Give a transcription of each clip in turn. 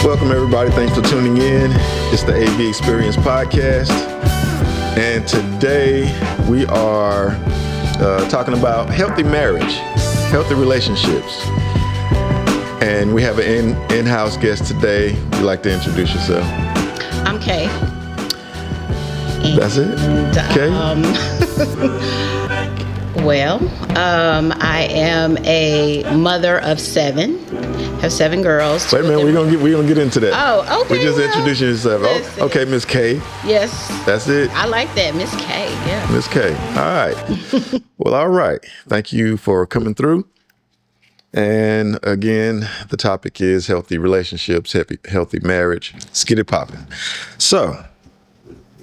Welcome, everybody. Thanks for tuning in. It's the AB Experience Podcast. And today we are talking about healthy marriage, healthy relationships. And we have an in-house guest today. Would you like to introduce yourself? I'm Kay. That's it? Kay? I am a mother of 7. Have 7 girls. Wait a minute, we're gonna get into that. Oh, okay. We just introducing yourself. Oh, okay, Miss K. Yes. That's it. I like that, Miss K. Yeah. Miss K. All right. Well, all right. Thank you for coming through. And again, the topic is healthy relationships, healthy marriage. Let's get it popping. So,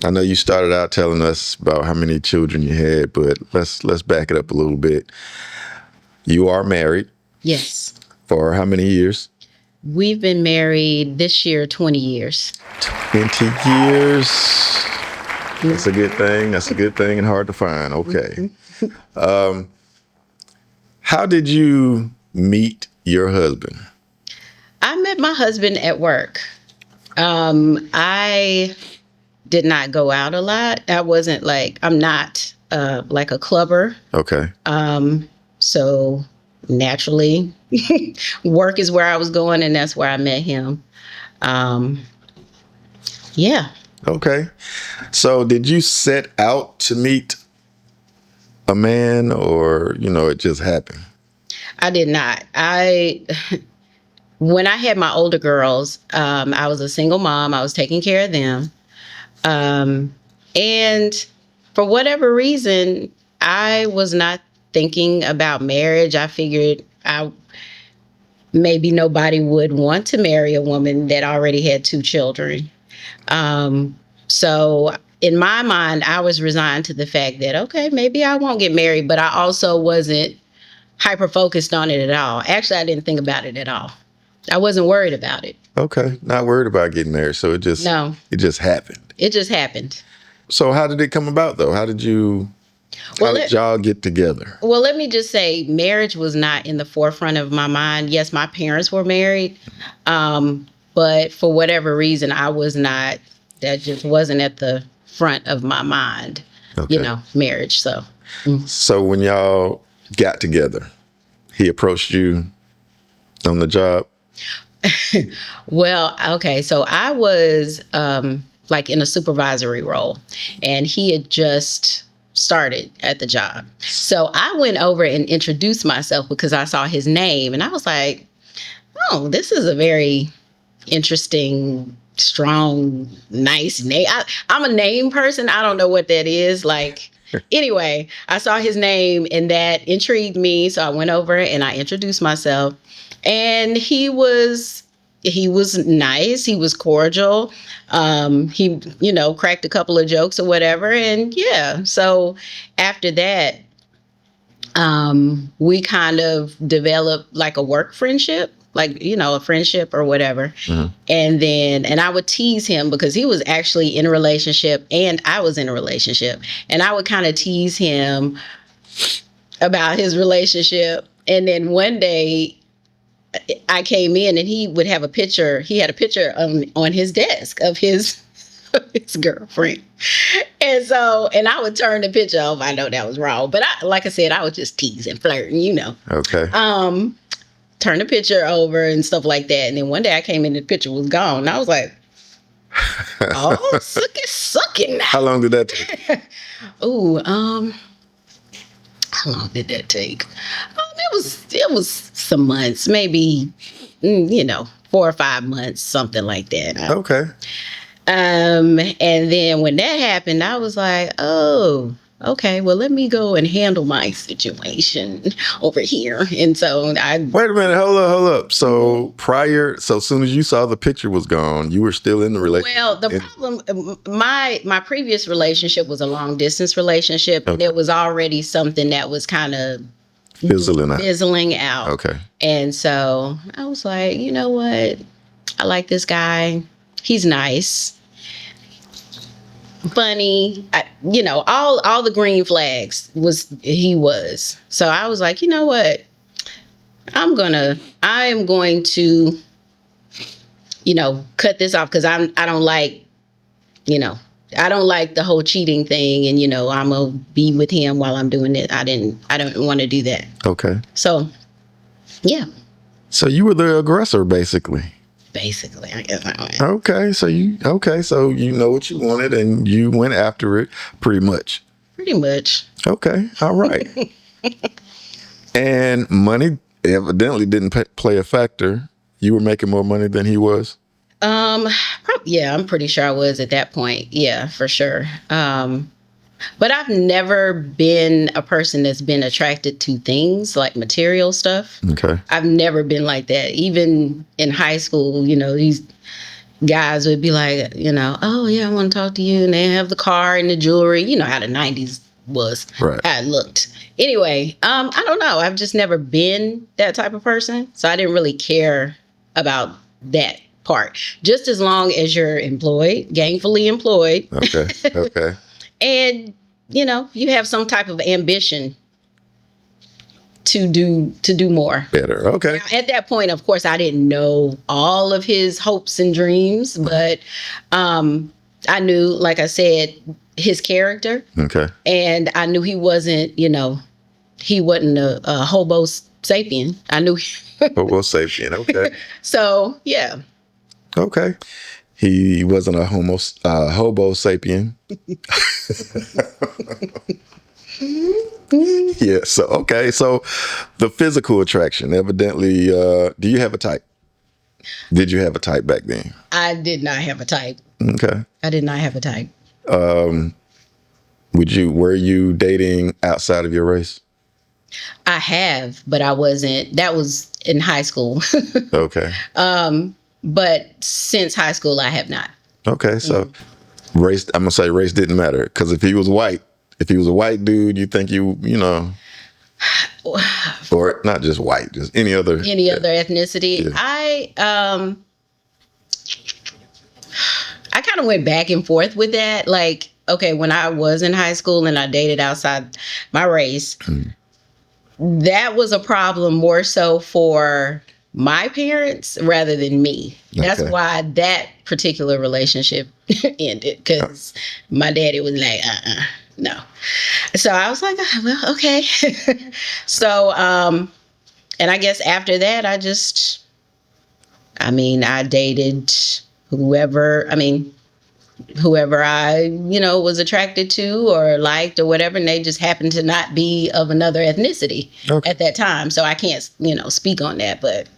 I know you started out telling us about how many children you had, but let's back it up a little bit. You are married. Yes. For how many years? We've been married this year 20 years. 20 years. That's a good thing. That's a good thing and hard to find. Okay. How did you meet your husband? I met my husband at work. I did not go out a lot. I'm not like a clubber. Okay. So naturally, work is where I was going, and that's where I met him. Yeah. Okay. So did you set out to meet a man, or, it just happened? I did not. When I had my older girls, I was a single mom. I was taking care of them. And for whatever reason, I was not thinking about marriage. I figured maybe nobody would want to marry a woman that already had 2 children. So in my mind, I was resigned to the fact that, okay, maybe I won't get married, but I also wasn't hyper focused on it at all. Actually, I didn't think about it at all. I wasn't worried about it. Okay. Not worried about getting married. So it just happened. It just happened. So how did it come about, though? How did y'all get together? Well, let me just say, marriage was not in the forefront of my mind. Yes, my parents were married. But for whatever reason, that just wasn't at the front of my mind, okay. Marriage. So. So when y'all got together, he approached you on the job? Well, okay. So I was like in a supervisory role, and he had just started at the job. So I went over and introduced myself because I saw his name, and I was like, oh, this is a very interesting, strong, nice name. I'm a name person. I don't know what that is. Anyway, I saw his name and that intrigued me. So I went over and I introduced myself, and he was nice. He was cordial. He, cracked a couple of jokes or whatever. And yeah, so after that, we kind of developed like a work friendship, a friendship or whatever. Mm-hmm. And I would tease him because he was actually in a relationship and I was in a relationship. And I would kind of tease him about his relationship. And then one day I came in and he would have a picture. He had a picture on his desk of his girlfriend. And I would turn the picture off. I know that was wrong, but like I said, I was just teasing, flirting, Okay. Turn the picture over and stuff like that. And then one day I came in and the picture was gone. And I was like, oh, suck it now. How long did that take? How long did that take? It was some months, maybe, 4 or 5 months, something like that. Okay. And then when that happened, I was like, oh, okay, well, let me go and handle my situation over here. And so wait a minute, hold up. So as soon as you saw the picture was gone, you were still in the relationship? Well, the problem, my previous relationship was a long distance relationship. Okay. And it was already something that was kind of fizzling out. Okay. And so I was like, you know what? I like this guy. He's nice. Funny, all the green flags he was. So I was like, you know what? I am going to cut this off because I don't like, I don't like the whole cheating thing, and I'm gonna be with him while I'm doing it. I don't want to do that. Okay. So, yeah. So you were the aggressor, basically. Basically, I guess I went. Okay, so you know what you wanted and you went after it, pretty much. Pretty much. Okay, all right. And money evidently didn't play a factor. You were making more money than he was. Yeah, I'm pretty sure I was at that point. Yeah, for sure. But I've never been a person that's been attracted to things like material stuff. Okay. I've never been like that. Even in high school, these guys would be like, oh yeah, I want to talk to you. And they have the car and the jewelry. You know how the 90s was, right, how it looked. Anyway, I don't know. I've just never been that type of person. So I didn't really care about that part. Just as long as you're employed, gainfully employed. Okay. Okay. And, you have some type of ambition to do more. Better. Okay. Now, at that point, of course, I didn't know all of his hopes and dreams, but I knew, like I said, his character. Okay. And I knew he wasn't a hobo sapien. I knew. Hobo sapien. Okay. So, yeah. Okay. He wasn't a hobo sapien. Yeah. So, okay. So the physical attraction, evidently, do you have a type? Did you have a type back then? I did not have a type. Okay. I did not have a type. Were you dating outside of your race? I have, but I wasn't. That was in high school. Okay. But since high school, I have not. Okay, so race. I'm gonna say race didn't matter because if he was a white dude, you think or not just white, just any other ethnicity. Yeah. I kind of went back and forth with that. Like, okay, when I was in high school and I dated outside my race, that was a problem more so for my parents rather than me. That's why that particular relationship ended, because my daddy was like, no. So I was like, well, okay. So, and I guess after that, I dated whoever I, was attracted to or liked or whatever, and they just happened to not be of another ethnicity at that time. So I can't, speak on that, but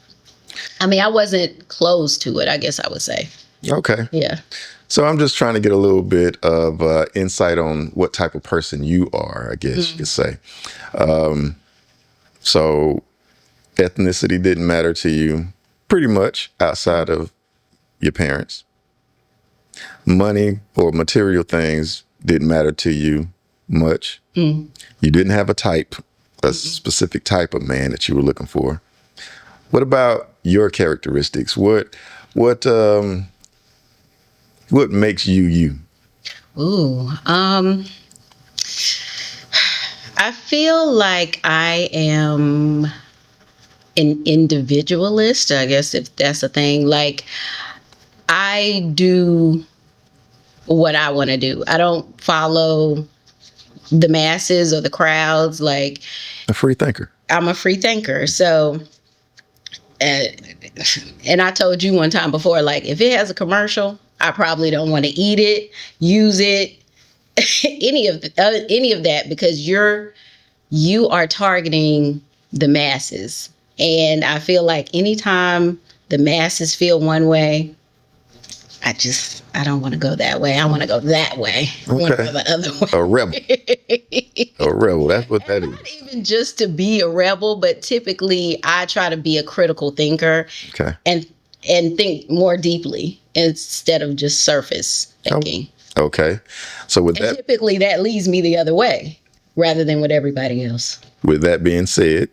I wasn't close to it, I guess I would say. Okay. Yeah. So I'm just trying to get a little bit of insight on what type of person you are, I guess you could say. So ethnicity didn't matter to you pretty much outside of your parents. Money or material things didn't matter to you much. You didn't have a type, a specific type of man that you were looking for. What about your characteristics? What makes you you? Ooh, I feel like I am an individualist, I guess, if that's a thing. Like, I do what I want to do. I don't follow the masses or the crowds. Like, A free thinker. I'm a free thinker. So, and I told you one time before, like, if it has a commercial, I probably don't want to eat it, use it, any of that, because you are targeting the masses. And I feel like anytime the masses feel one way, I don't want to go that way. I want to go that way. I want to go the other way. A rebel. A rebel. That's what that is. Not even just to be a rebel, but typically I try to be a critical thinker. Okay. And think more deeply instead of just surface thinking. Okay. So typically that leads me the other way rather than with everybody else. With that being said,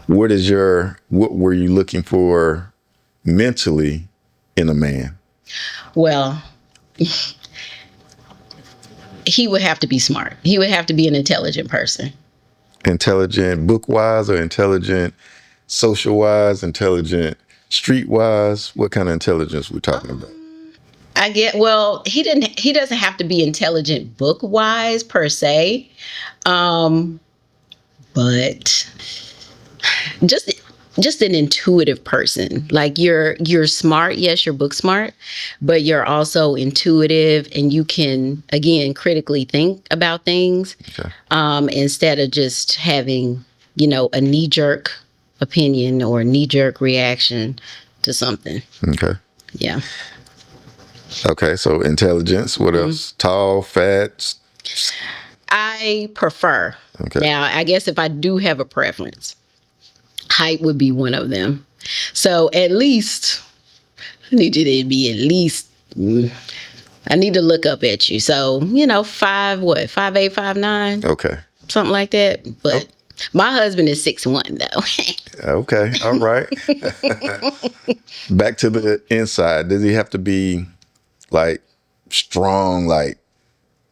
what were you looking for mentally in a man? Well, he would have to be smart. He would have to be an intelligent person. Intelligent book-wise or intelligent social-wise, intelligent Streetwise, what kind of intelligence we're talking about? I get, well, he doesn't have to be intelligent book wise per se. But just an intuitive person. Like you're smart, yes, you're book smart, but you're also intuitive, and you can, again, critically think about things. Okay. Instead of just having, a knee-jerk opinion or knee-jerk reaction to something. Okay. Yeah. Okay, so intelligence. What else? Tall, fat. I prefer. Okay. Now, I guess if I do have a preference, height would be one of them. So at least, I need you to be at least, I need to look up at you. So, 5'8", 5'9", Okay. something like that. But my husband is 6'1", though. Okay. All right. Back to the inside. Does he have to be like strong, like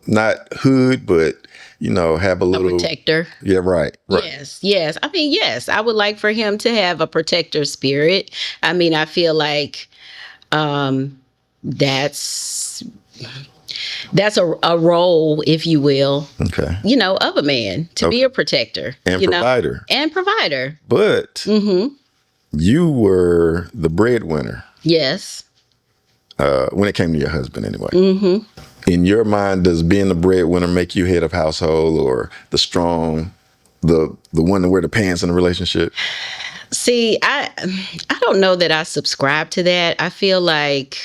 not hood, but have a little Protector. Yeah, right. Yes. I mean, yes, I would like for him to have a protector spirit. I mean, I feel like that's a role, if you will, Okay. of a man to be a protector And provider. And provider. But you were the breadwinner. Yes. When it came to your husband, anyway. In your mind, does being the breadwinner make you head of household, or the strong, the one to wear the pants in the relationship? See, I don't know that I subscribe to that. I feel like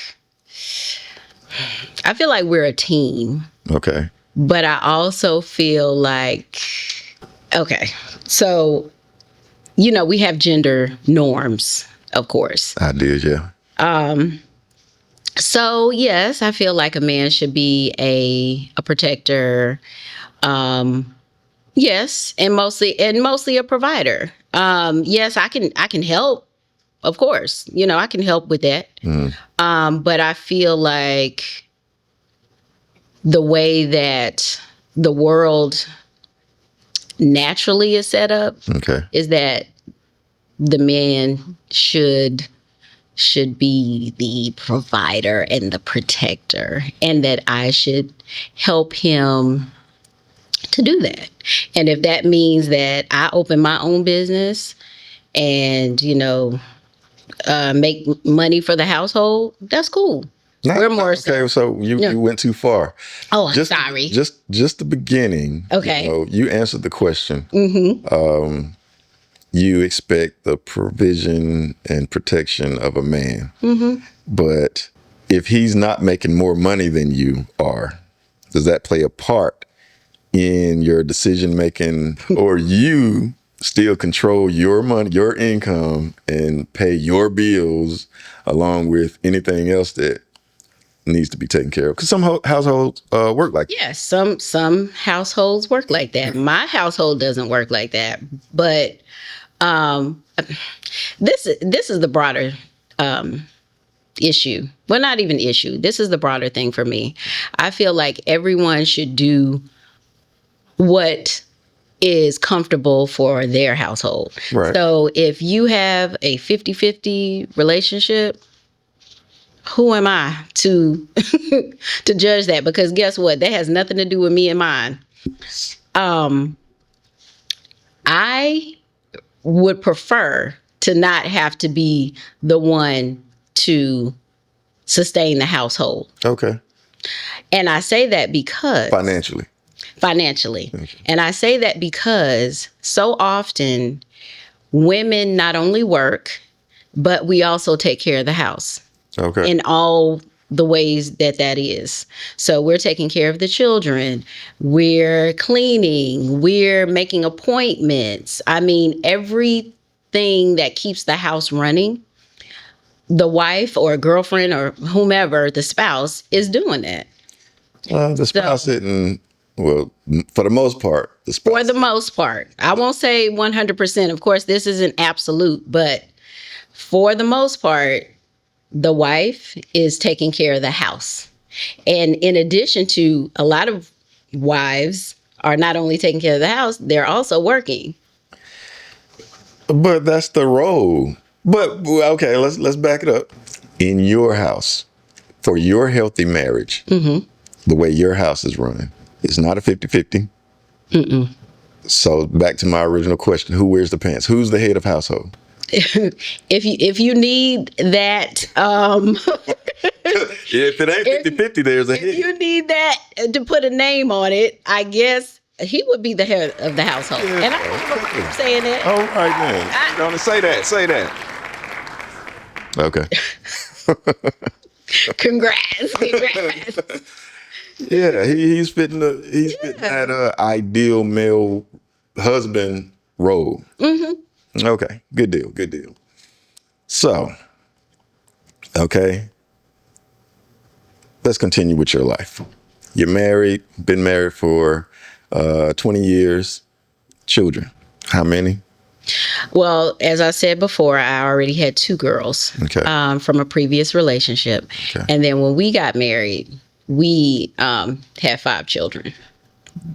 we're a team. Okay. But I also feel like, okay, so, we have gender norms, of course. I did, yeah. So yes, I feel like a man should be a protector. Yes, and mostly a provider. Yes, I can help. Of course, I can help with that. But I feel like the way that the world naturally is set up is that the man should be the provider and the protector, and that I should help him to do that. And if that means that I open my own business and, make money for the household, that's cool. We're more okay. So you went too far. Oh, I'm sorry. Just the beginning. Okay. You answered the question. You expect the provision and protection of a man. But if he's not making more money than you are, does that play a part in your decision making, or you still control your money, your income, and pay your bills along with anything else that needs to be taken care of? Because some households work like that. Yes, some households work like that. My household doesn't work like that. But this is the broader issue. Well, not even issue. This is the broader thing for me. I feel like everyone should do what is comfortable for their household. Right. So if you have a 50-50 relationship, who am I to to judge that? Because guess what? That has nothing to do with me and mine. I would prefer to not have to be the one to sustain the household. Okay. And I say that because Financially. Okay. And I say that because so often women not only work, but we also take care of the house. Okay. In all the ways that is. So we're taking care of the children. We're cleaning. We're making appointments. I mean, everything that keeps the house running, the wife or girlfriend or whomever, the spouse, is doing that. The spouse didn't, well, for the most part, the spouse. For the most part. I won't say 100%. Of course, this isn't absolute, but for the most part, the wife is taking care of the house. And in addition to, a lot of wives are not only taking care of the house, they're also working. But that's the role. But well, okay, let's back it up. In your house, for your healthy marriage, the way your house is run, it's not a 50-50. So back to my original question, who wears the pants? Who's the head of household? If you need that, If it ain't 50-50, there's a if head. you need that to put a name on it, I guess he would be the head of the household. Yeah, And I have a problem saying that. All right then. You're gonna say that. Say that. Okay. Congrats. Yeah, he's fitting that ideal male husband role. Okay, good deal, good deal. So, okay, let's continue with your life. You're married, been married for 20 years. Children, how many? Well, as I said before, I already had two girls from a previous relationship. Okay. And then when we got married, we had 5 children.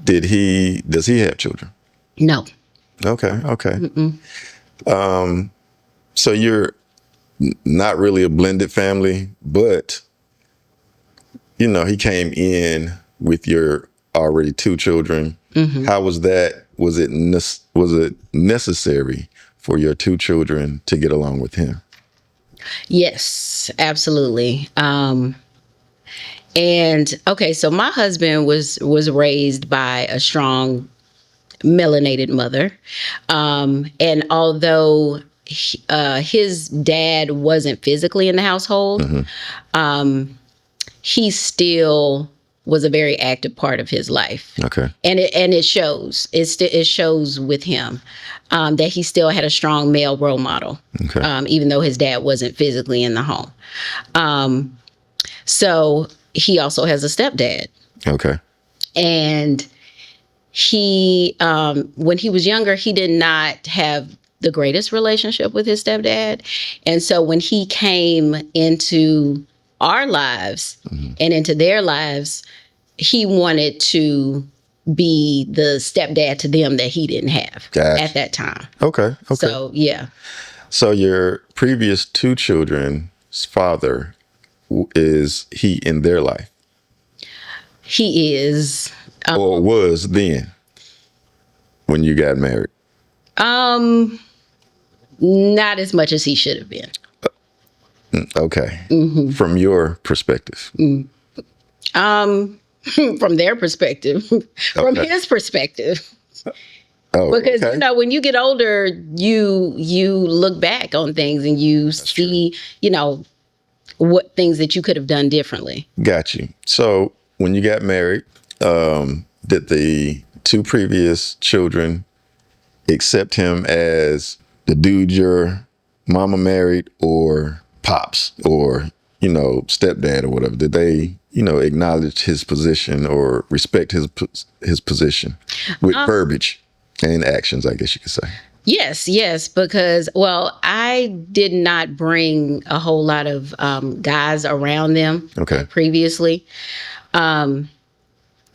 Does he have children? No. Okay. So you're not really a blended family, but he came in with your already 2 children. How was that? Was it necessary for your 2 children to get along with him? Yes, absolutely. And okay, so my husband was raised by a strong melanated mother, and although his dad wasn't physically in the household, he still was a very active part of his life. Okay. And it shows. It shows with him that he still had a strong male role model, even though his dad wasn't physically in the home. So he also has a stepdad. Okay. And he, when he was younger, he did not have the greatest relationship with his stepdad. And so when he came into our lives and into their lives, he wanted to be the stepdad to them that he didn't have at that time. Okay. So, yeah. So your previous 2 children's father, is he in their life? He is. Or was then when you got married? Not as much as he should have been. Okay. From your perspective. From their perspective, from his perspective. Because when you get older, you look back on things and you see, what things that you could have done differently. Got you. So when you got married, did the 2 previous children accept him as the dude your mama married, or pops, or stepdad, or whatever? Did they acknowledge his position or respect his position with verbiage and actions, I guess you could say? Yes, because, I did not bring a whole lot of guys around them previously.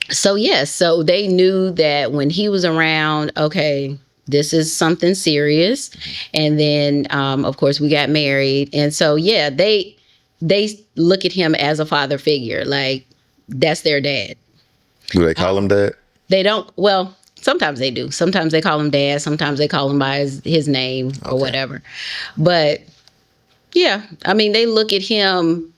So they knew that when he was around, okay, this is something serious. And then, of course, we got married. And so, they look at him as a father figure, like that's their dad. Do they call him dad? They don't. Well, sometimes they do. Sometimes they call him dad. Sometimes they call him by his name or whatever. But yeah, I mean, they look at him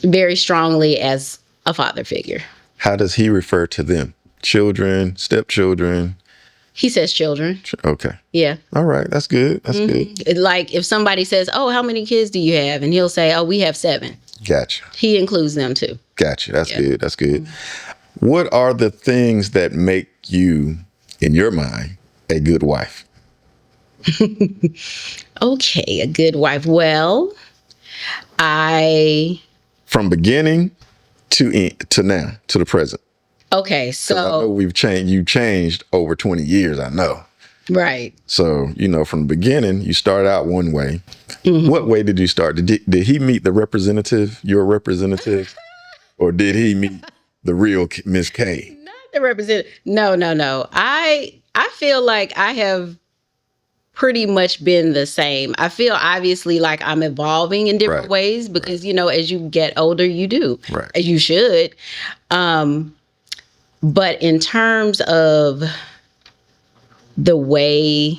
very strongly as a father figure. How does he refer to them? Children, stepchildren? He says children. Okay. Yeah. All right. That's good. That's good. Like if somebody says, "Oh, how many kids do you have?" and he'll say, "Oh, we have 7." Gotcha. He includes them too. Gotcha. That's good. That's good. What are the things that make you, in your mind, a good wife? Okay, a good wife. Well, from beginning to now, to the present. Okay, so I know we've changed. You changed over 20 years. I know. Right. So from the beginning, you start out one way. What way did you start? Did he meet the representative, your representative, or did he meet the real Miss K? Not the representative. No. I feel like I have pretty much been the same. I feel obviously like I'm evolving in different Right. ways because, you know, as you get older, you do. Right. As you should. But in terms of the way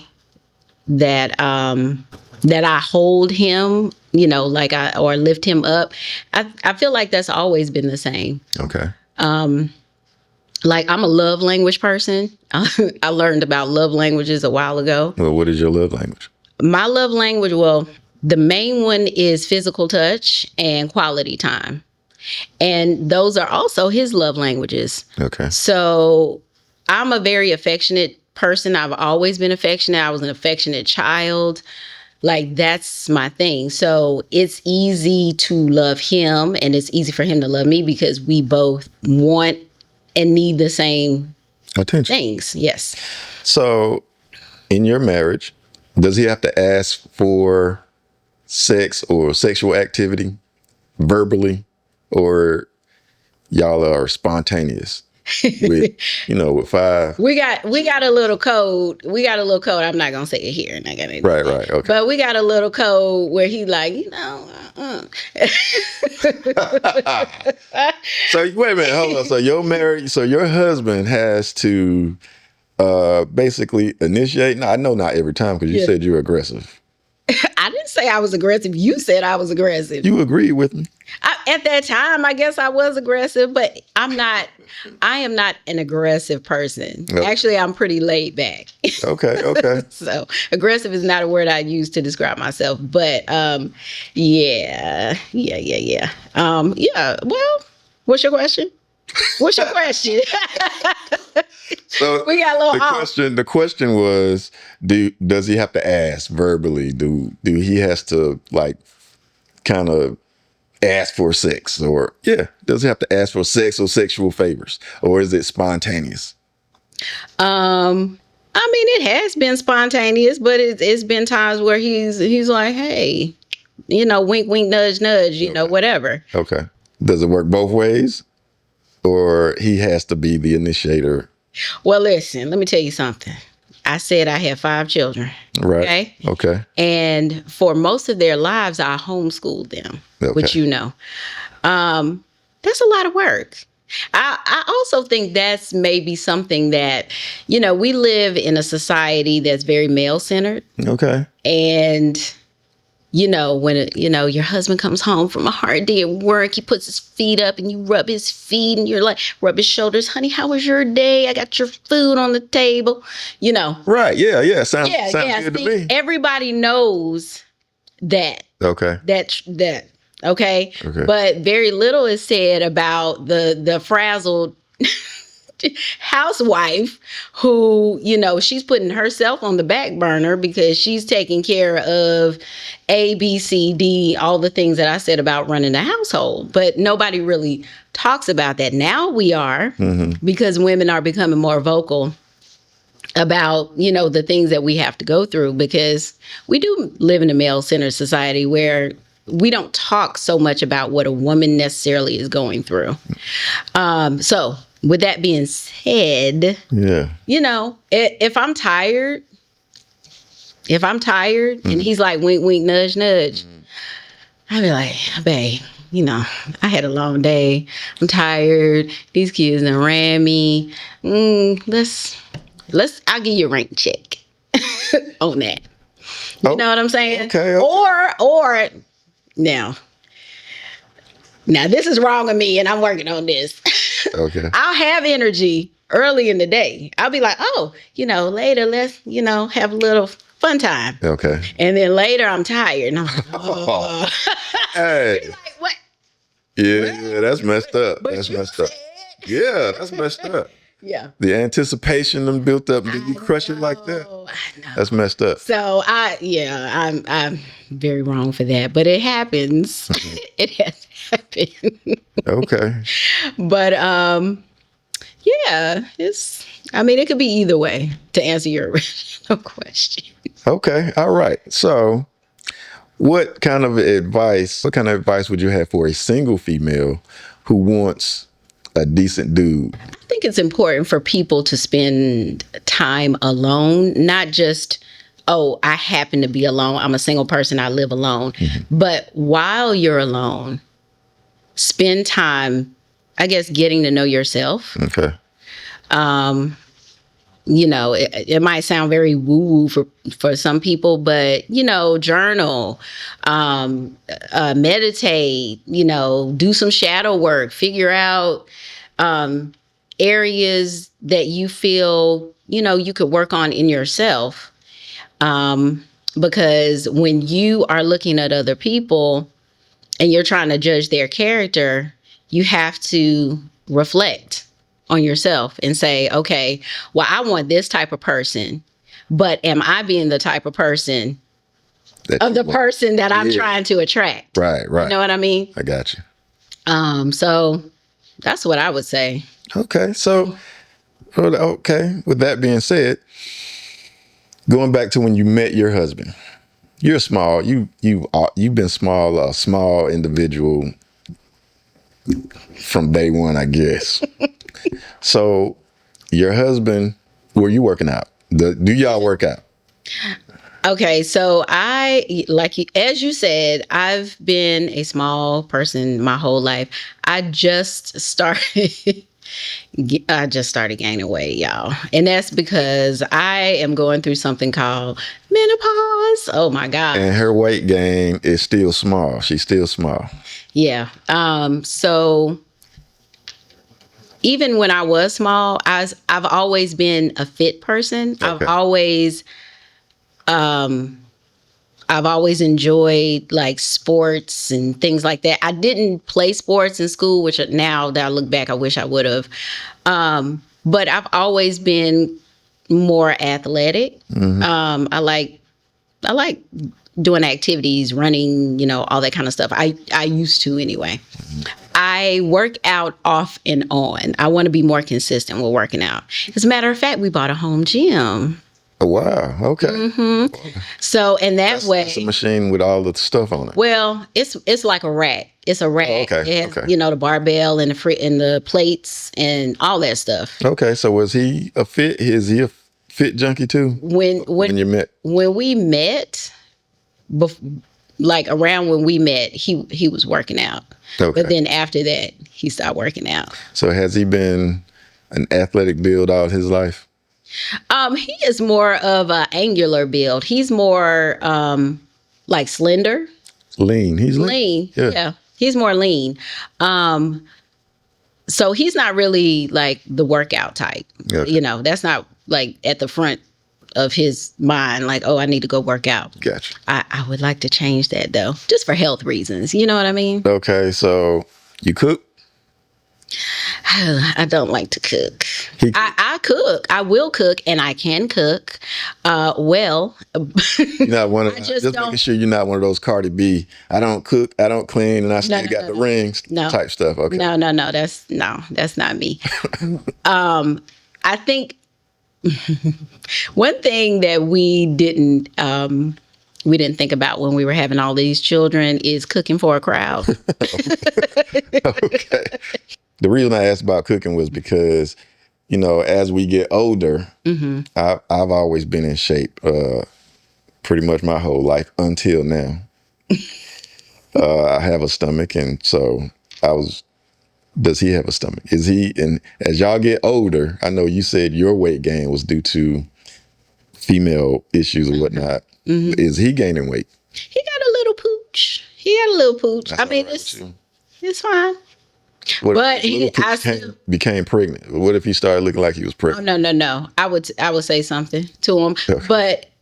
that that I hold him, you know, like or lift him up, I feel like that's always been the same. Okay. Like I'm a love language person. I learned about love languages a while ago. Well, what is your love language? My love language, well, the main one is physical touch and quality time. And those are also his love languages. Okay. So I'm a very affectionate person. I've always been affectionate. I was an affectionate child. Like that's my thing. So it's easy to love him and it's easy for him to love me because we both want and need the same Attention. things. Yes. So in your marriage, does he have to ask for sex or sexual activity verbally, or y'all are spontaneous with, you know, with 5? We got a little code. We got a little code. I'm not gonna say it here, and I gotta Right. Okay. But we got a little code where he like, you know. So wait a minute, hold on. So you're married. So your husband has to basically initiate. Now I know not every time because you said you're aggressive. I didn't say I was aggressive. You said I was aggressive. You agreed with me. At that time, I guess I was aggressive, but I'm not. I am not an aggressive person. No. Actually, I'm pretty laid back. Okay. So aggressive is not a word I use to describe myself. But yeah. Well, what's your question? What's your question? So we got a little off. The question was, does he have to ask verbally? Do he has to like kind of ask for sex, or does he have to ask for sex or sexual favors, or is it spontaneous? I mean, it has been spontaneous, but it's been times where he's like, hey, you know, wink, wink, nudge, nudge, you know, whatever. Okay. Does it work both ways, or he has to be the initiator? Well, listen, let me tell you something. I said I had 5 children. Right. Okay. And for most of their lives, I homeschooled them, which you know. That's a lot of work. I also think that's maybe something that, you know, we live in a society that's very male-centered. Okay. And, you know, when, you know, your husband comes home from a hard day at work, he puts his feet up and you rub his feet and you're like, rub his shoulders. Honey, how was your day? I got your food on the table, you know. Right. Yeah. Sounds good to me. Everybody knows that. Okay. That. Okay. But very little is said about the frazzled housewife who, you know, she's putting herself on the back burner because she's taking care of A, B, C, D, all the things that I said about running the household. But nobody really talks about that. Now we are, because women are becoming more vocal about, you know, the things that we have to go through, because we do live in a male-centered society where we don't talk so much about what a woman necessarily is going through. So with that being said, you know, if I'm tired and he's like, wink, wink, nudge, nudge, I'd be like, babe, you know, I had a long day. I'm tired. These kids done ran me. I'll give you a rank check on that. You know what I'm saying? Okay. Or now this is wrong of me and I'm working on this. Okay. I'll have energy early in the day. I'll be like, oh, you know, later let's, you know, have a little fun time. Okay. And then later I'm tired and I'm like, oh. Hey. Like, what? Yeah, that's messed up. That's messed up. Yeah, that's messed up. Yeah. The anticipation them built up, and then you crush it like that. I know. That's messed up. So I'm very wrong for that, but it happens. It has happened. Okay. But yeah, it could be either way to answer your original question. Okay. All right. So what kind of advice would you have for a single female who wants a decent dude? I think it's important for people to spend time alone, not just oh, I happen to be alone. I'm a single person. I live alone. But while you're alone, spend time, I guess, getting to know yourself. Okay. It might sound very woo-woo for some people, but, journal, meditate, do some shadow work, figure out areas that you feel, you could work on in yourself. Because when you are looking at other people and you're trying to judge their character, you have to reflect on yourself and say, okay, well, I want this type of person, but am I being the type of person person that I'm trying to attract? Right. You know what I mean? I got you. So that's what I would say. Okay. So, with that being said, going back to when you met your husband, you're small. You've been a small individual from day one, I guess. So, your husband, were you working out? Do y'all work out? Okay, so as you said, I've been a small person my whole life. I just started gaining weight, y'all. And that's because I am going through something called menopause. Oh my God. And her weight gain is still small. She's still small. Yeah. So even when I was small, I've always been a fit person. Okay. I've always enjoyed like sports and things like that. I didn't play sports in school, which now that I look back, I wish I would have. But I've always been more athletic. I like doing activities, running, all that kind of stuff. I used to anyway. I work out off and on. I want to be more consistent with working out. As a matter of fact, we bought a home gym. Oh, wow. Okay. So, and that's a machine with all the stuff on it. Well, it's like a rack. It's a rack. Oh, okay. It has, the barbell and the plates and all that stuff. Okay. So was he a fit? Is he a fit junkie too? When you met? When we met, like around when we met, he was working out. Okay. But then after that, he stopped working out. So has he been an athletic build all his life? He is more of an angular build. He's more like slender. Lean. He's lean. Yeah. He's more lean. So he's not really like the workout type. Okay. That's not like at the front of his mind, like, oh, I need to go work out. Gotcha. I would like to change that though, just for health reasons. You know what I mean? Okay, so you cook? I don't like to cook. I cook. I will cook, and I can cook well. You're not one of, just making sure you're not one of those Cardi B. I don't cook, I don't clean, and I still got the rings type stuff. Okay. No. That's not me. I think one thing that we didn't think about when we were having all these children is cooking for a crowd. Okay. The reason I asked about cooking was because, as we get older, I've always been in shape pretty much my whole life until now. I have a stomach, and so does he have a stomach? And as y'all get older, I know you said your weight gain was due to female issues or whatnot. Is he gaining weight? He got a little pooch. I mean, it's fine. But he became pregnant. What if he started looking like he was pregnant? Oh, no. I would say something to him.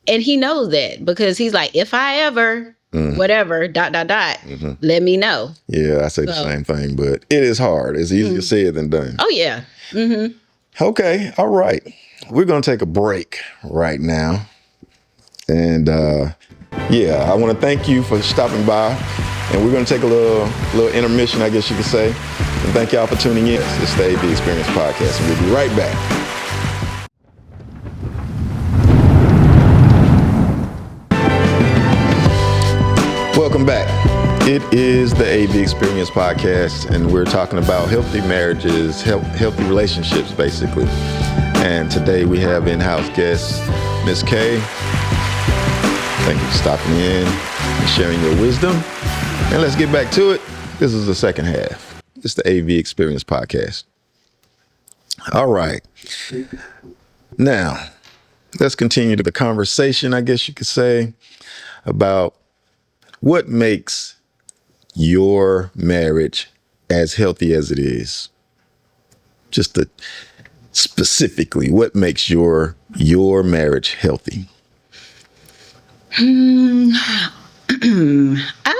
And he knows that because he's like, if I ever, whatever, ... let me know. Yeah, I say the same thing, but it is hard. It's easier said than done. Oh, yeah. Okay. All right. We're going to take a break right now. And I want to thank you for stopping by. And we're going to take a little intermission, I guess you could say. And thank y'all for tuning in. It's the AV Experience Podcast, and we'll be right back. Welcome back. It is the AV Experience Podcast, and we're talking about healthy marriages, healthy relationships, basically. And today we have in-house guest, Miss Kay. Thank you for stopping in and sharing your wisdom. And let's get back to it. This is the second half. It's the AV Experience Podcast. All right. Now, let's continue to the conversation, I guess you could say, about what makes your marriage as healthy as it is. Specifically, what makes your marriage healthy? I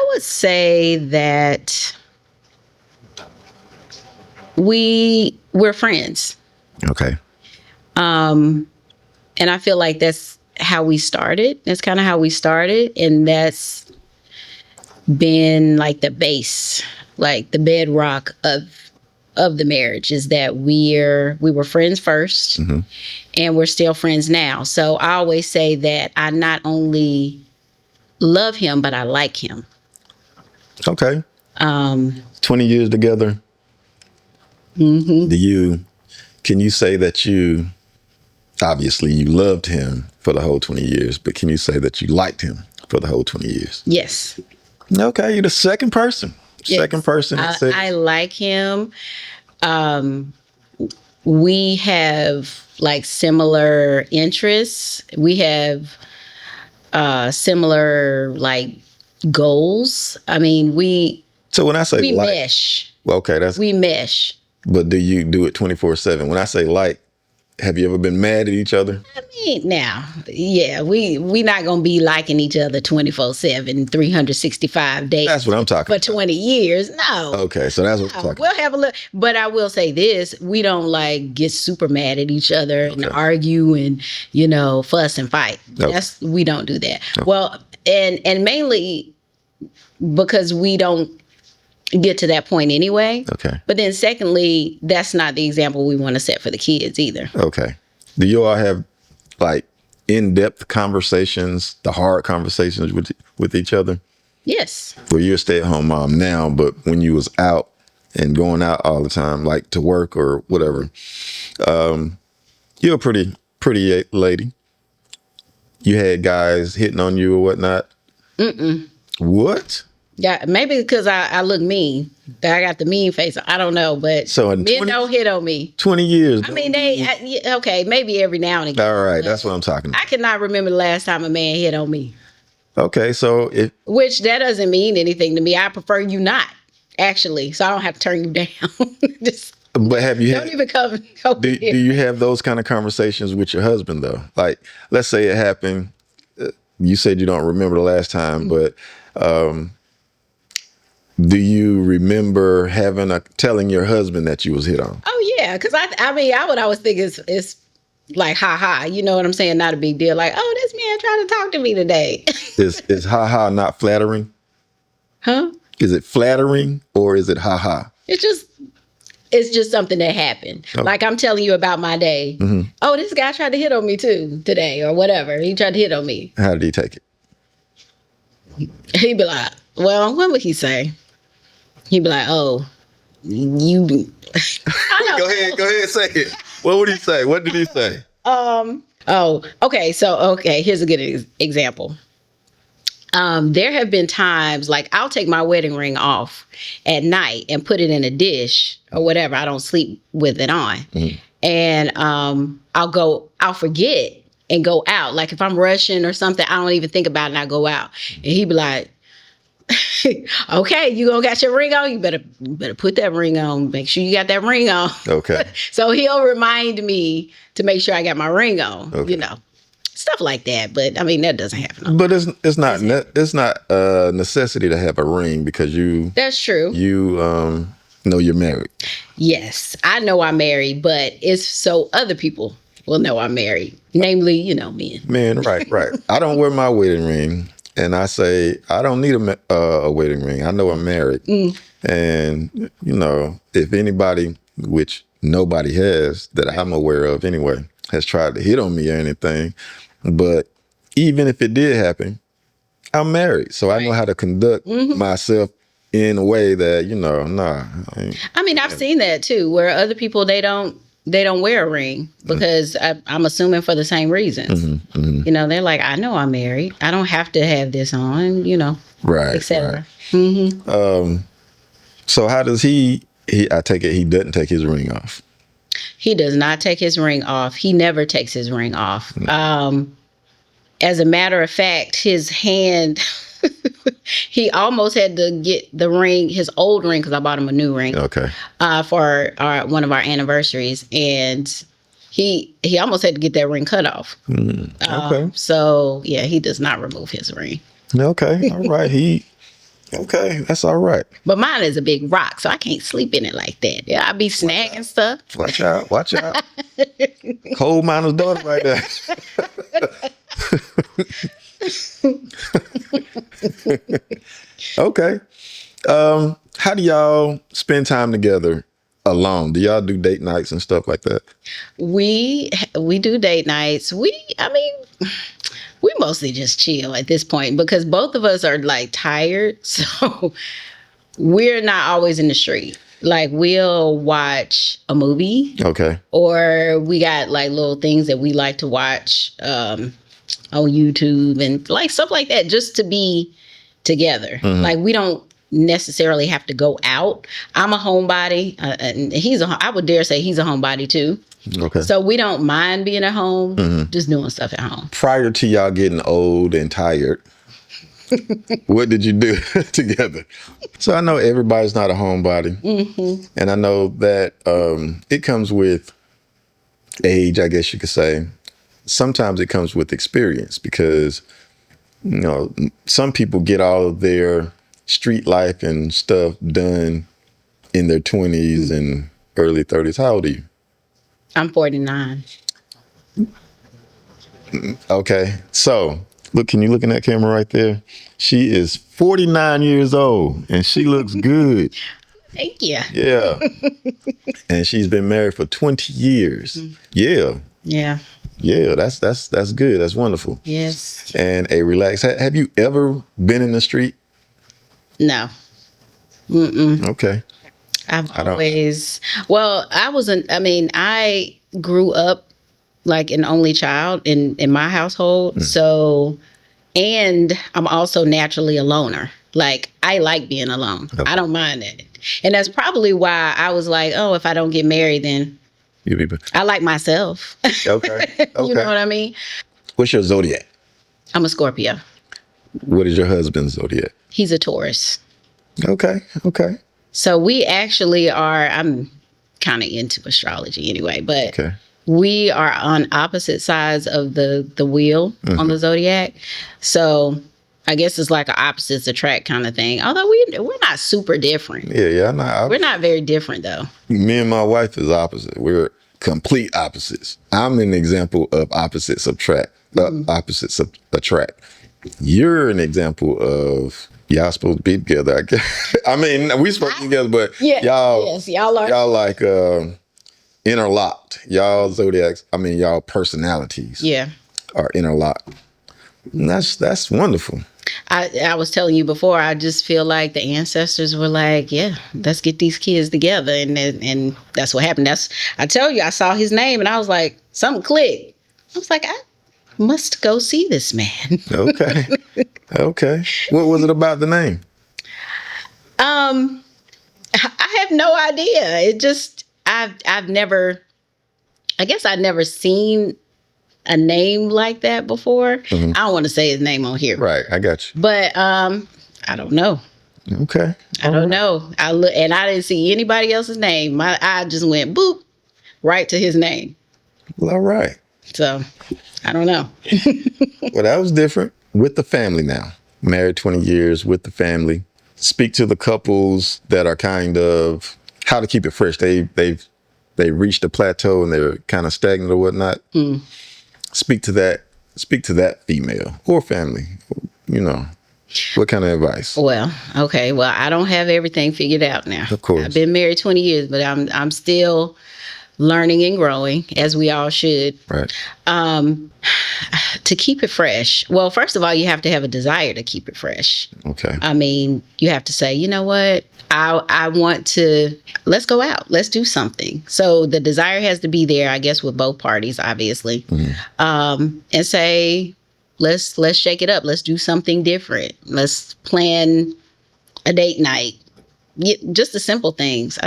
would say that we're friends. Okay. And I feel like that's how we started. That's kind of how we started. And that's been like the base, like the bedrock of the marriage, is that we were friends first, mm-hmm. and we're still friends now. So I always say that I not only love him, but I like him. Okay. 20 years together. Mm-hmm. Can you say that obviously you loved him for the whole 20 years, but can you say that you liked him for the whole 20 years? Yes. Okay, you're the second person. Yes. Second person. I like him. We have like similar interests. We have similar like goals. I mean, So when I say we like, mesh. Well, okay, we mesh. But do you do it 24/7? When I say like, have you ever been mad at each other? I mean, now, yeah, we not gonna be liking each other 24/7, 365 days. That's what I'm talking for 20 years. No. Okay, so that's what I'm talking. We'll have a look, but I will say this: we don't like get super mad at each other and argue and fuss and fight. Okay. We don't do that. Okay. Well, and mainly because we don't get to that point anyway. Okay. But then secondly, that's not the example we want to set for the kids either. Okay. Do you all have like in-depth conversations, the hard conversations with each other? Yes. Well, you're a stay-at-home mom now, but when you was out and going out all the time, like to work or whatever, you're a pretty lady. You had guys hitting on you or whatnot? Mm-mm. What? Yeah, maybe because I look mean. I got the mean face. I don't know, but so men don't hit on me. 20 years. I mean, okay, maybe every now and again. All right, that's what I'm talking about. I cannot remember the last time a man hit on me. Okay, so which that doesn't mean anything to me. I prefer you not, actually, so I don't have to turn you down. But have you don't even come over do here. you have those kind of conversations with your husband though? Like, let's say it happened. You said you don't remember the last time, but do you remember telling your husband that you was hit on? Oh yeah, because I mean, I would always think it's like ha ha. You know what I'm saying? Not a big deal. Like, oh, this man trying to talk to me today. Is ha ha not flattering? Huh? Is it flattering or is it ha ha? It's just something that happened. Okay. Like I'm telling you about my day. Mm-hmm. Oh, this guy tried to hit on me too today or whatever. He tried to hit on me. How did he take it? He'd be like, well, what would he say? He'd be like, oh, you. Go ahead, say it. What would he say? What did he say? Oh, okay. So, here's a good example. There have been times like I'll take my wedding ring off at night and put it in a dish or whatever. I don't sleep with it on. Mm-hmm. And I'll forget and go out. Like if I'm rushing or something, I don't even think about it and I go out. And he'd be like, okay, you gonna got your ring on? You better put that ring on. Make sure you got that ring on. Okay. So he'll remind me to make sure I got my ring on, stuff like that. But I mean, that doesn't happen. But it's not a necessity to have a ring because That's true. You know you're married. Yes, I know I'm married, but it's so other people will know I'm married. Namely, men. Men, right. I don't wear my wedding ring. And I say, I don't need a wedding ring. I know I'm married. Mm. And, if anybody, which nobody has that I'm aware of anyway, has tried to hit on me or anything. But even if it did happen, I'm married. So I know how to conduct myself in a way that, I mean, I've seen that too, where other people, they don't they don't wear a ring because I'm assuming for the same reasons. You know, they're like, I know I'm married. I don't have to have this on, you know, Right. etc. So how does he? I take it he doesn't take his ring off. He does not take his ring off. He never takes his ring off. As a matter of fact, his hand, he almost had to get the ring, his old ring, because I bought him a new ring. Okay. For one of our anniversaries, and he almost had to get that ring cut off. Okay. So yeah, he does not remove his ring. Okay. All right. Okay. That's all right. But mine is a big rock, so I can't sleep in it like that. Yeah, I be snagging stuff. Watch out. Watch out. Coal miner's daughter right there. Okay. How do y'all spend time together alone? Do y'all do date nights and stuff like that? We do date nights. We mostly just chill at this point because both of us are like tired, so we're not always in the street. Like we'll watch a movie, Okay. or we got like little things that we like to watch on YouTube and like stuff like that, just to be together. Like we don't necessarily have to go out. I'm a homebody, and I would dare say he's a homebody too. Okay. So we don't mind being at home, just doing stuff at home. Prior to y'all getting old and tired, what did you do together? So I know everybody's not a homebody, and I know that it comes with age, I guess you could say. Sometimes it comes with experience because, you know, some people get all of their street life and stuff done in their 20s and early 30s. How old are you? I'm 49. Okay. So, look, can you look in that camera right there? She is 49 years old and she looks good. Thank you. Yeah. And she's been married for 20 years. Yeah. Yeah. Yeah, that's good. That's wonderful. Yes. And a relaxed. Have you ever been in the street? No. Mm-mm. Okay. I grew up like an only child in my household. So, and I'm also naturally a loner. Like I like being alone. Okay. I don't mind that. And that's probably why I was like, oh, if I don't get married, then I like myself. Okay. You know what I mean? What's your zodiac? I'm a Scorpio. What is your husband's zodiac? He's a Taurus. Okay. Okay. So we actually I'm kind of into astrology anyway, but Okay. we are on opposite sides of the wheel on the zodiac. So I guess it's like an opposites attract kind of thing. Although we're not super different. Yeah. We're not very different though. Me and my wife is opposite. We're complete opposites. I'm an example of opposites attract. Opposites attract. You're an example of y'all supposed to be together. I guess. I mean, we supposed to be together, but y'all like interlocked. Y'all zodiacs. I mean, y'all personalities. Yeah. Are interlocked. And that's wonderful. I was telling you before, I just feel like the ancestors were like, yeah, let's get these kids together. And that's what happened. I tell you, I saw his name and I was like, something clicked. I was like, I must go see this man. Okay. Okay. What was it about the name? I have no idea. It just, I'd never seen a name like that before. I don't want to say his name on here. Right. I got you. But I don't know. Okay. I don't know. I didn't see anybody else's name. My eye just went boop right to his name. Well, all right. So I don't know. Well, that was different with the family now. Married 20 years with the family. Speak to the couples that are kind of how to keep it fresh. They reached a plateau and they're kind of stagnant or whatnot. Speak to that female or family. You know, what kind of advice? Well, okay. Well, I don't have everything figured out now. Of course. I've been married 20 years, but I'm still learning and growing, as we all should. Right. To keep it fresh, well, first of all, you have to have a desire to keep it fresh. Okay. I mean, you have to say, you know what? I want to, let's go out. Let's do something. So the desire has to be there, I guess, with both parties, obviously. And say, let's shake it up. Let's do something different. Let's plan a date night. Just the simple things.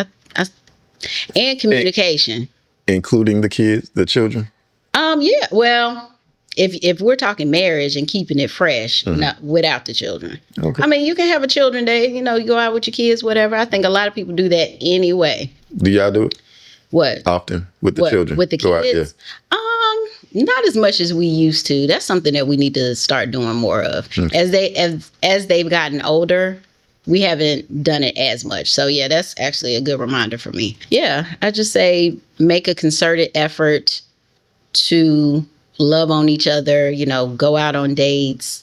And communication. Including the kids, the children? Yeah. Well, if we're talking marriage and keeping it fresh, not without the children. Okay. I mean, you can have a children day, you go out with your kids, whatever. I think a lot of people do that anyway. Do y'all do it? What? Often with the children? With the Go out, kids? Not as much as we used to. That's something that we need to start doing more of. Okay. As they've gotten older, we haven't done it as much. So yeah, that's actually a good reminder for me. Yeah, I just say make a concerted effort to love on each other, go out on dates,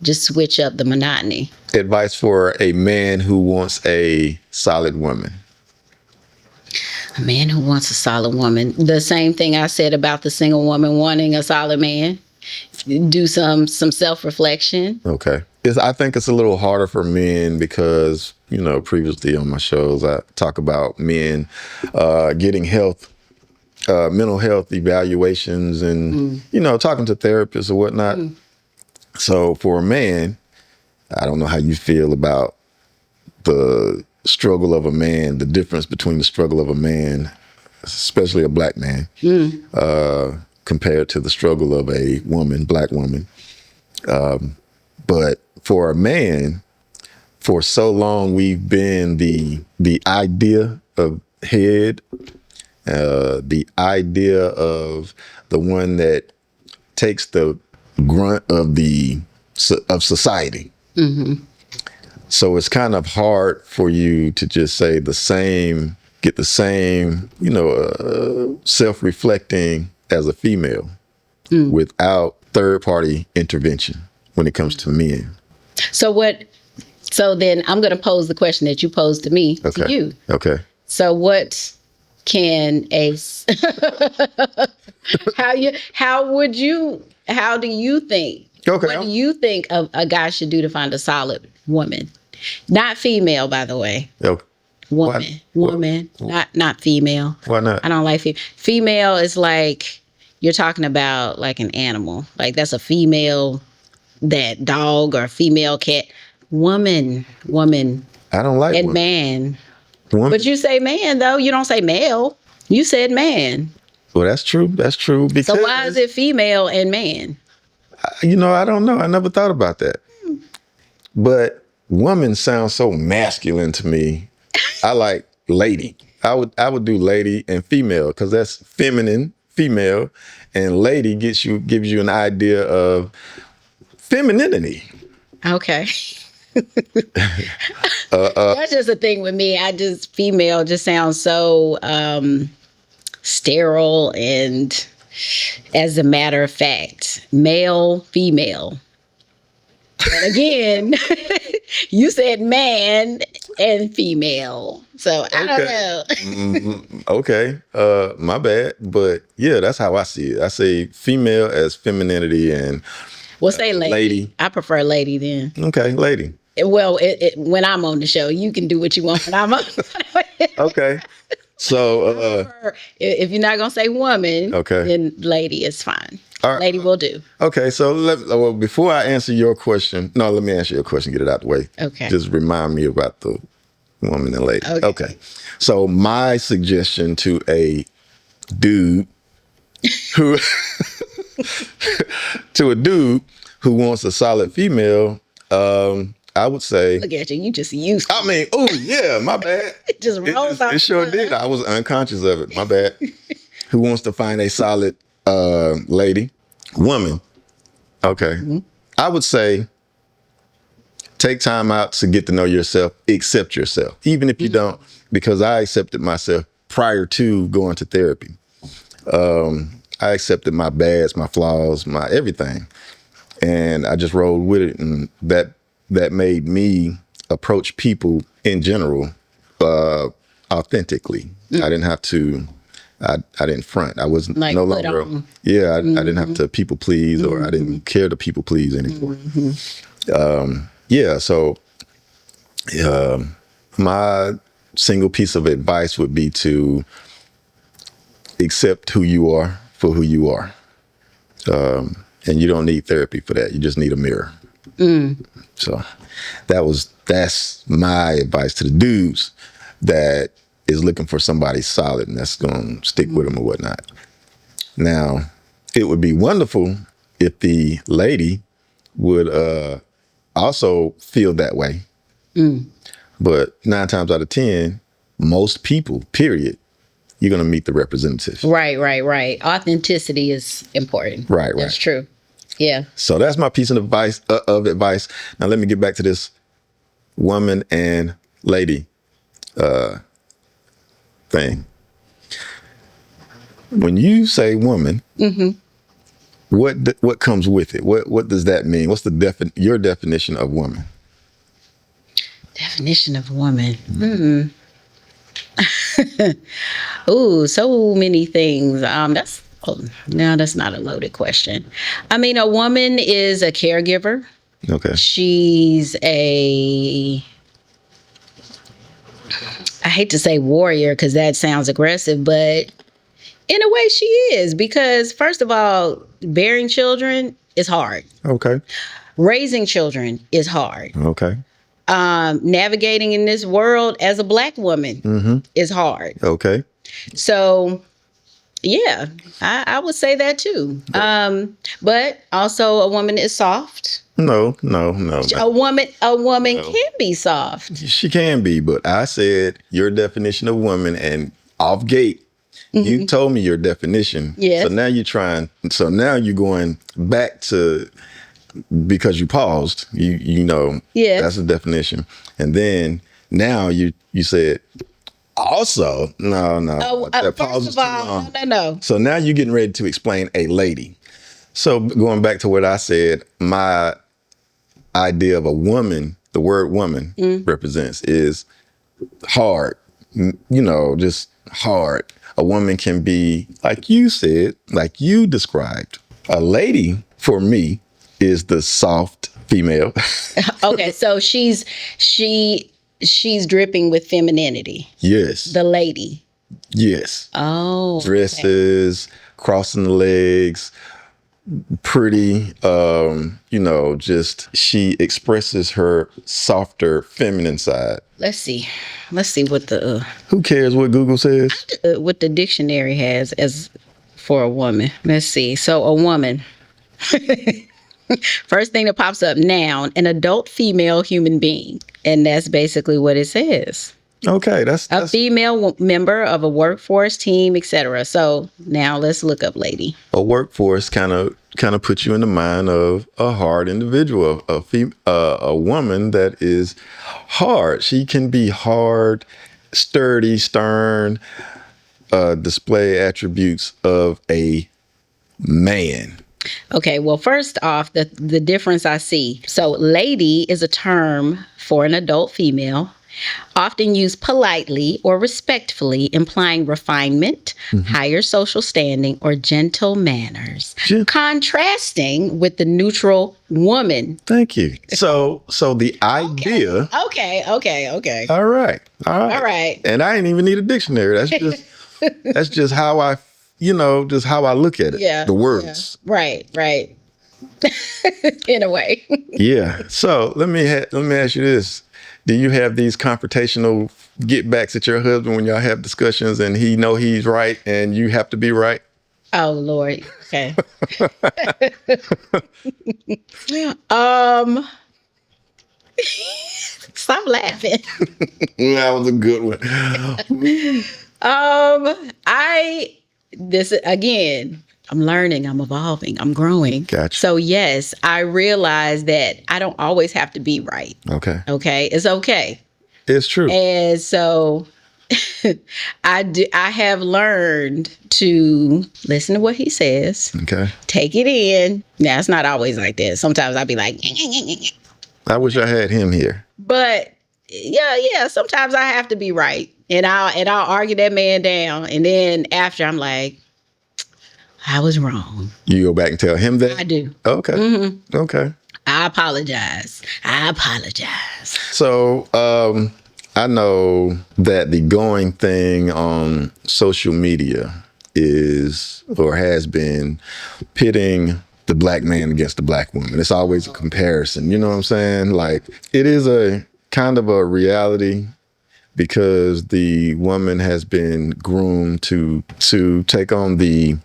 just switch up the monotony. Advice for a man who wants a solid woman. A man who wants a solid woman. The same thing I said about the single woman wanting a solid man. Do some self-reflection. Okay. I think it's a little harder for men because, previously on my shows, I talk about men getting mental health evaluations and, talking to therapists or whatnot. So for a man, I don't know how you feel about the struggle of a man, the difference between the struggle of a man, especially a black man, compared to the struggle of a woman, black woman. But for a man, for so long, we've been the idea of head, the idea of the one that takes the grunt of of society. So it's kind of hard for you to just say get the same, self-reflecting as a female without third-party intervention when it comes to men. So then I'm going to pose the question that you posed to me, to you. Okay. So what can how do you think? Okay. What do you think a guy should do to find a solid woman? Not female, by the way. Okay. Woman, not female. Why not? I don't like female. Female is like, you're talking about like an animal. Like that's a female, that dog or female cat. Woman. I don't like and women. Man. Woman. But you say man, though. You don't say male. You said man. Well, that's true. Because, so why is it female and man? I don't know. I never thought about that. But woman sounds so masculine to me. I like lady. I would do lady and female because that's feminine, female, and lady gives you an idea of femininity. Okay. That's just a thing with me. Female just sounds so sterile, and as a matter of fact, male, female. And again, you said man and female. So I don't know. Okay. My bad. But yeah, that's how I see it. I say female as femininity and we'll say lady. I prefer lady then. Okay, lady. Well, when I'm on the show, you can do what you want when I'm on. Okay. So if you're not gonna say woman, okay, then lady is fine. All right. Lady will do. Okay, so before I answer your question, let me answer your question. Get it out the way. Okay. Just remind me about the woman and lady. Okay. So my suggestion to a dude who wants a solid female, I would say. Look at you. You just used to. I mean, oh, yeah, my bad. It just rolls off. It sure did. I was unconscious of it. My bad. Who wants to find a solid woman? Okay. Mm-hmm. I would say take time out to get to know yourself, accept yourself, even if you don't, because I accepted myself prior to going to therapy. I accepted my bads, my flaws, my everything. And I just rolled with it. And that made me approach people in general authentically. I didn't have to I didn't front. I was Like no put longer. on. Yeah, I didn't have to people please, or I didn't care to people please anymore. Yeah, so my single piece of advice would be to accept who you are for who you are. And you don't need therapy for that. You just need a mirror. So that's my advice to the dudes that is looking for somebody solid and that's going to stick with them or whatnot. Now, it would be wonderful if the lady would also feel that way. But 9 times out of 10, most people, period, you're going to meet the representative. Right. Authenticity is important. Right. That's true. Yeah. So that's my piece of advice. Now let me get back to this woman and lady thing. When you say woman, what comes with it? What does that mean? What's your definition of woman? Definition of woman. Ooh, so many things. That's not a loaded question. I mean, a woman is a caregiver. Okay. She's I hate to say warrior because that sounds aggressive, but in a way she is, because first of all, bearing children is hard. Okay. Raising children is hard. Okay. Navigating in this world as a Black woman is hard. Okay. So, yeah, I would say that too. But also, a woman is soft. No. A woman can be soft. She can be, but I said your definition of woman, and off gate, you told me your definition. Yes. So now you're going back to, because you paused, you know, Yes. that's the definition. And then now you said also, no. That pause First is of too all, long. no. So now you're getting ready to explain a lady. So going back to what I said, my idea of a woman, the word woman represents is hard, just hard. A woman can be, like you said, like you described. A lady, for me, is the soft female. Okay, so she's dripping with femininity. Yes. The lady. Yes. Oh. Dresses, crossing the legs, pretty, just she expresses her softer feminine side. Let's see what the Who cares what Google says? what the dictionary has as for a woman. Let's see. So a woman. First thing that pops up, noun, an adult female human being. And that's basically what it says. Okay, that's A female member of a workforce, team, etc. So now let's look up lady. a workforce kind of puts you in the mind of a hard individual, a woman that is hard. She can be hard, sturdy, stern, display attributes of a man. Okay, well, first off, the difference I see. So lady is a term for an adult female, often used politely or respectfully, implying refinement, higher social standing, or gentle manners. Contrasting with the neutral woman. Thank you. So the idea. Okay. All right. And I didn't even need a dictionary. That's just how I, just how I look at it. Yeah. The words. Yeah. Right. In a way. Yeah. So let me ask you this. Do you have these confrontational get backs at your husband when y'all have discussions and he know he's right and you have to be right? Oh Lord. Okay. Stop laughing. That was a good one. I'm learning, I'm evolving, I'm growing. Gotcha. So yes, I realize that I don't always have to be right. Okay. Okay. It's okay. It's true. And so I have learned to listen to what he says. Okay. Take it in. Now it's not always like that. Sometimes I'll be like, I wish I had him here. but yeah, sometimes I have to be right. and I'll argue that man down, and then after I'm like, I was wrong. You go back and tell him that? I do. Okay. Mm-hmm. Okay. I apologize. So I know that the going thing on social media is or has been pitting the black man against the black woman. It's always a comparison. You know what I'm saying? Like, it is a kind of a reality because the woman has been groomed to take on the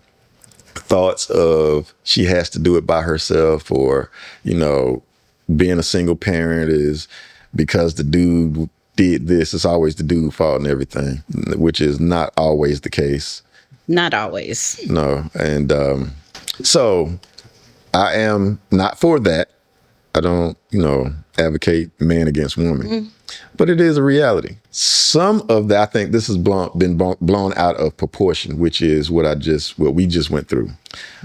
thoughts of she has to do it by herself, or, you know, being a single parent is because the dude did this. It's always the dude's fault and everything, which is not always the case. Not always. No. And so I am not for that. I don't, advocate man against woman, but it is a reality. Some of that, I think this has been blown out of proportion, which is what we just went through,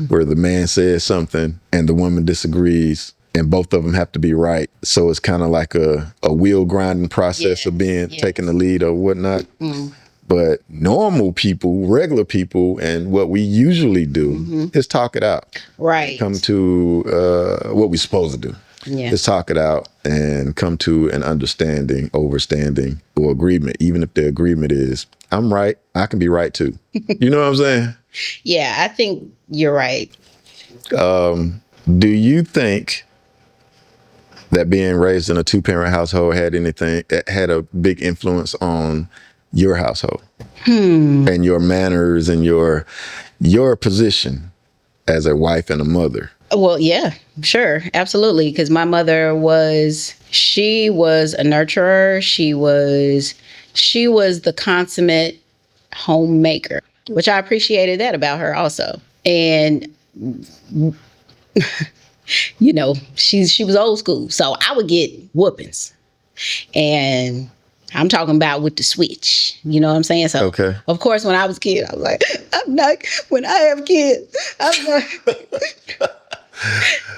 where the man says something and the woman disagrees, and both of them have to be right. So it's kind of like a wheel grinding process of being taking the lead or whatnot. But normal people, regular people, and what we usually do is talk it out. Right. Come to what we're supposed to do. Yeah. Is talk it out and come to an understanding, overstanding, or agreement. Even if the agreement is, I'm right, I can be right too. You know what I'm saying? Yeah, I think you're right. Do you think that being raised in a 2-parent household had a big influence on your household and your manners and your position as a wife and a mother? Well, yeah, sure. Absolutely. Because my mother she was a nurturer. She was the consummate homemaker, which I appreciated that about her also. And, she was old school. So I would get whoopings. And I'm talking about with the switch. You know what I'm saying? So, okay. Of course, when I was a kid, I was like, when I have kids, I'm not...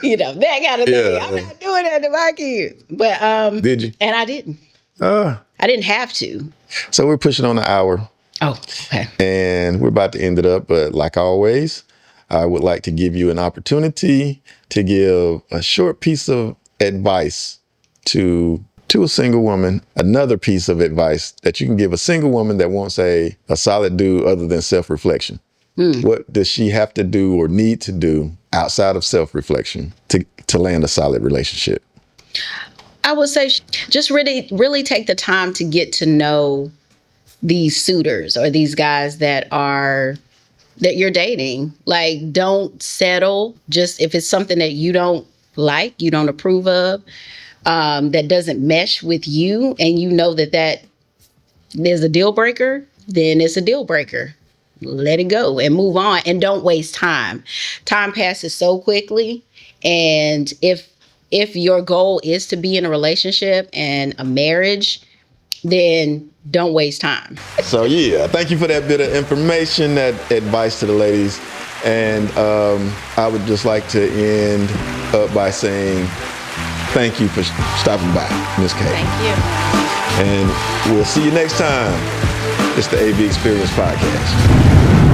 that kind of thing. I'm not doing that to my kids. But did you? And I didn't. I didn't have to. So we're pushing on the hour. Oh, okay. And we're about to end it up. But like always, I would like to give you an opportunity to give a short piece of advice to a single woman, another piece of advice that you can give a single woman that wants a solid do other than self-reflection. What does she have to do or need to do outside of self-reflection to land a solid relationship? I would say just really, really take the time to get to know these suitors or these guys that you're dating. Like, don't settle just if it's something that you don't like, you don't approve of, that doesn't mesh with you, and you know that there's a deal breaker, then it's a deal breaker. Let it go and move on, and don't waste time. Time passes so quickly. And if your goal is to be in a relationship and a marriage, then don't waste time. So yeah, thank you for that bit of information, that advice to the ladies. And I would just like to end up by saying thank you for stopping by, Ms. K. Thank you. And we'll see you next time. It's the AV Experience Podcast.